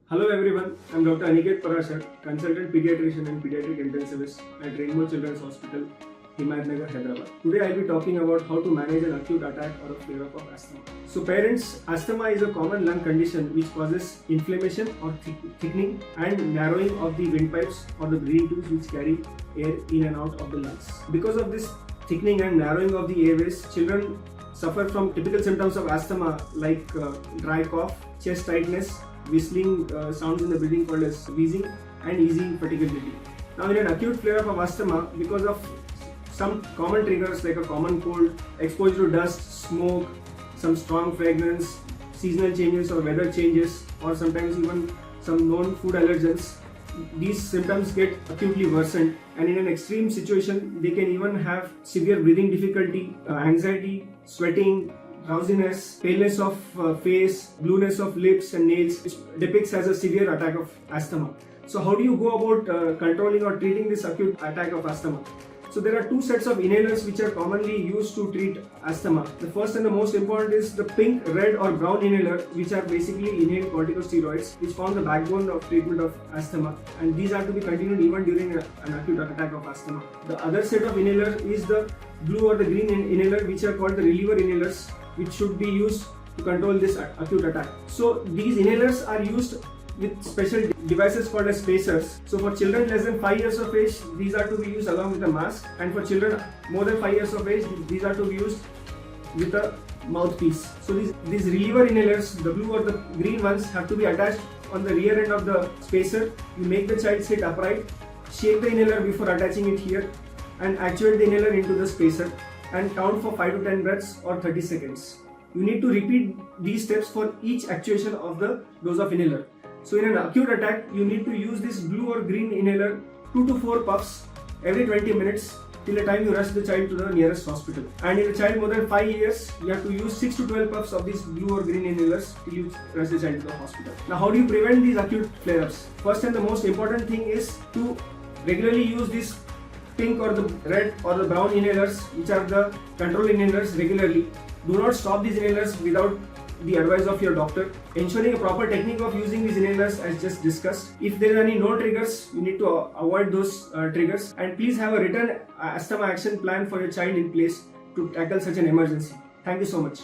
Hello everyone, I'm Dr. Aniket Parashar, consultant pediatrician and pediatric intensivist at Rainbow Children's Hospital, Hyderabad, Hyderabad. Today I'll be talking about how to manage an acute attack or a flare-up of asthma. So parents, asthma is a common lung condition which causes inflammation or thickening and narrowing of the windpipes or the breathing tubes which carry air in and out of the lungs. Because of this thickening and narrowing of the airways, children suffer from typical symptoms of asthma like dry cough, chest tightness, whistling sounds in the breathing called as wheezing, and easy fatigability. Now in an acute flare-up of asthma, because of some common triggers like a common cold, exposure to dust, smoke, some strong fragrance, seasonal changes or weather changes, or sometimes even some known food allergens, these symptoms get acutely worsened, and in an extreme situation they can even have severe breathing difficulty, anxiety, sweating, drowsiness, paleness of face, blueness of lips and nails, which depicts as a severe attack of asthma. So how do you go about controlling or treating this acute attack of asthma? So there are two sets of inhalers which are commonly used to treat asthma. The first and the most important is the pink, red or brown inhaler, which are basically inhaled corticosteroids which form the backbone of treatment of asthma, and these are to be continued even during an acute attack of asthma. The other set of inhaler is the blue or the green inhaler, which are called the reliever inhalers, which should be used to control this acute attack. So these inhalers are used with special devices called as spacers. So for children less than 5 years of age, these are to be used along with a mask, and for children more than 5 years of age, these are to be used with a mouthpiece. So these reliever inhalers, the blue or the green ones, have to be attached on the rear end of the spacer. You make the child sit upright, shake the inhaler before attaching it here, and actuate the inhaler into the spacer and count for 5 to 10 breaths or 30 seconds. You need to repeat these steps for each actuation of the dose of inhaler. So in an acute attack, you need to use this blue or green inhaler 2 to 4 puffs every 20 minutes till the time you rush the child to the nearest hospital. And in a child more than 5 years, you have to use 6 to 12 puffs of these blue or green inhalers till you rush the child to the hospital. Now how do you prevent these acute flare-ups? First and the most important thing is to regularly use these pink or the red or the brown inhalers, which are the control inhalers, regularly. Do not stop these inhalers without the advice of your doctor, ensuring a proper technique of using these inhalers as just discussed. If there are any no triggers, you need to avoid those triggers, and please have a written asthma action plan for your child in place to tackle such an emergency. Thank you so much.